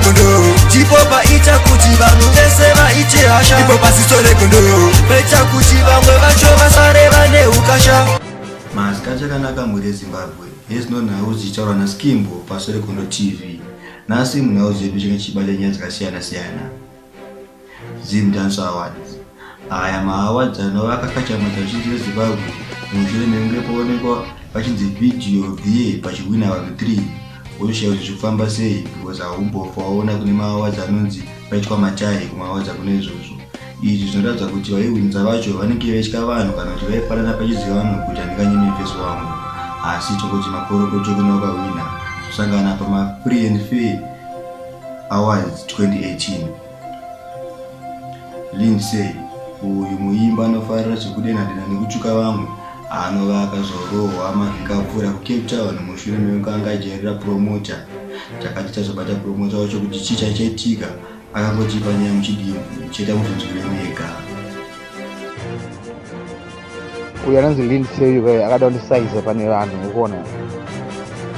kondo chipopa ita kuti vanhu vese vaite hasha ipopa sisore kondo pecha kuti vamwe vacho vasare vane ukasha masika chakanaka muri Zimbabwe yezinonhau zichitaurwa naSkimbo pasore kondo TV nasi munhau zedu chinge chibata nyaya dzakasiyana siyana Zim Dance Awards. Aya maawards anova akakachamata chiti veZimbabwe mushure mekunge paonekwa pachinzi video of the year pachiwina vanhu 3 unoshayiwa kuti zvifamba sei because haumbofa waona kune maawards anonzi paitwa matai kumaawards akune izvozvo. Izvi zvinoratidza kuti vaiwinza vacho vanenge vaitya vanhu kana kuti vaifanana pachiziva vanhu kuti handinganyeme mufeso wangu asi chokuti makorokoto kuna vakawina kusangana pama Free and Fair Awards 2018. Lindsay uyu muimba anofarira zvekudenadena nekutsvuka vamwe anova akazorohwa mavhiki apfuura kuCape Town mushure mekunge anga ajairira promota chakati chazobata promota wacho kuti chicha chaitika akangotipa nyaya muchidimbu cheta muzvinzwire mega. Uyu anonzi Lindsay uyu akada kundisaiza pane vanhu ukuona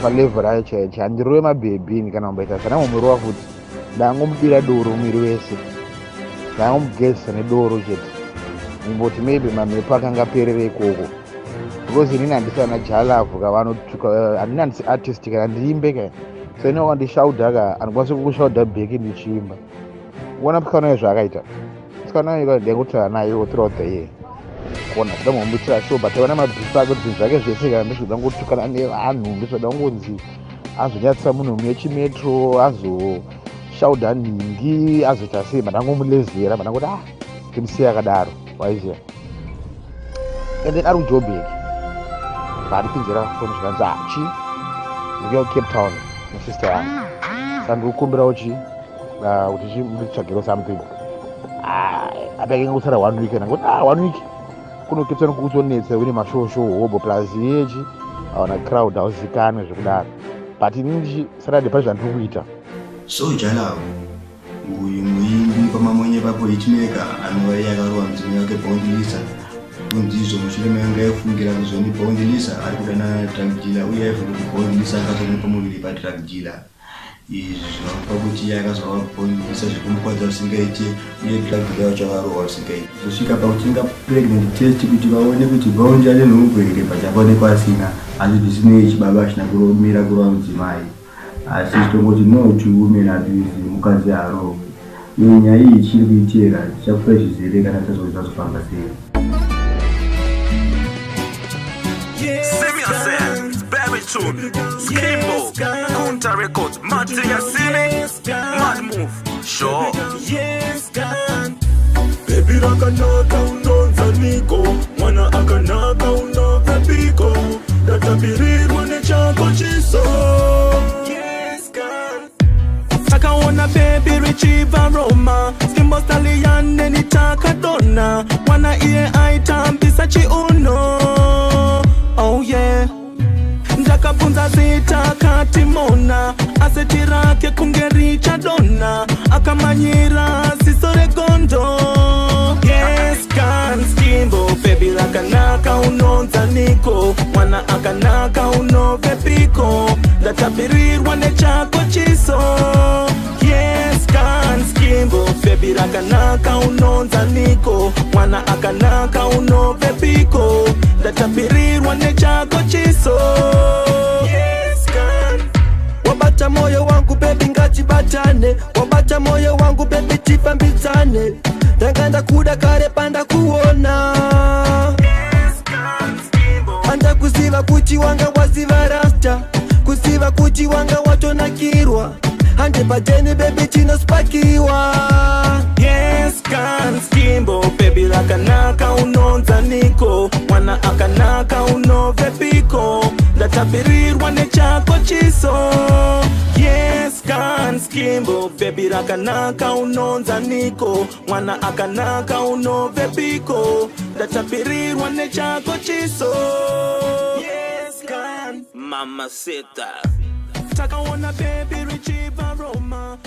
palevel ayo chaicho handirove mabhebhini kana kumbaita sanamumiriwa futi ndangomudira doro muviri wese ndangomugezisa nedoro chete mumboti maybe mamepo akanga aperere ikoko because inini handisana jalavu kavanotuka handina ndisi artist kana ndiimbe kai so inowa ndishaudha handikwanisi kukushaudha bheki ndichiimba kuona psikanayo zvaakaita psikanayo ndangotara nayo throughout the year kuona ndamumbutira show but aona mabhifu ake kuti zvinhu zvake zvese kana ndizvoda ngotukana nevanhu ndizvoda ngonzi azonyatsisa munhu mechimetro azoshaudha nhingi azoita sei mandangomulezera mandangoti ndimsiya akadaro waiziya and then ari kuJoburg varipinzira foni zvikanzi chi ndikuya kuCape Town nesister yangu saka ndikukumbirawo kuti nditsvagiro something apake ngosara 1 week ndangoti 1 week kuno Cape Town kukutonetsa une mashosho hobo plus yechi aona crowd hauzikanwe zvekudaro but inini Saturday pane zvandiri kuita Sojalavu uyu muimbi pamamonye papo hitmaker anova iye akarova mudzimai wake Bondilisa kunzizvo mushure mekunge aifungira kuzoni Bondilisa ari kudana drug dealer uye aifunga kuti Bondilisa akatonekwa muviri padrug dealer. Izvi zvinopa kuti iye akazorova Bondilisa zvikumukwadza zvisingaite uye drug dealer wacho akarohwa zvisingaite zvosvika pakutenga pregnant test kuti vaone kuti Bondi ane nhumbu here pachakaonekwa asina asi zvisinei chibaba achina kuromira kurova mudzimai asi tongoti no to women abuse mukadzi harohwe iyo nyaya iyi ichiri kuitera tichakupa zvizere kana tazoita zvofamba sei. Skimbo, Kunta Records, Matia Cine, Mad Move, sure. Baby akanaka unonza niko, mwana akanaka unove piko, databirirwa nechako chiso. Akaona baby retrieve aroma, Skimbo stallion nitaka dona, wana iye aitambisa chiuno. Oh yeah. Ndakapunza zita katimona aseti rake kungericha dona akamanyira sisore gondo. Yes can Skimbo baby rakanaka unonza niko mwana akanaka unove piko ndatabirirwa nechako chiso. Yes can Skimbo baby rakanaka unonza niko mwana akanaka unove piko ndatabirirwa nechako chiso. Yes can wabata moyo wangu baby ngatibatane wabata moyo wangu baby tifambidzane ndanganda kuda kare panda kuona. Yes can Skimbo anda kuziva kuti wanga waziva rasta kuziva kuti wanga watonakirwa hande pateni baby chinospakiwa. Yes can Skimbo baby rakanaka unonza niko mwana akanaka unove piko ndatabirirwa nechako chiso. Yes can Skimbo baby rakanaka unonza niko mwana akanaka unove piko ndatabirirwa nechako chiso. Yes can Mama Sita Takaona baby retrieve aroma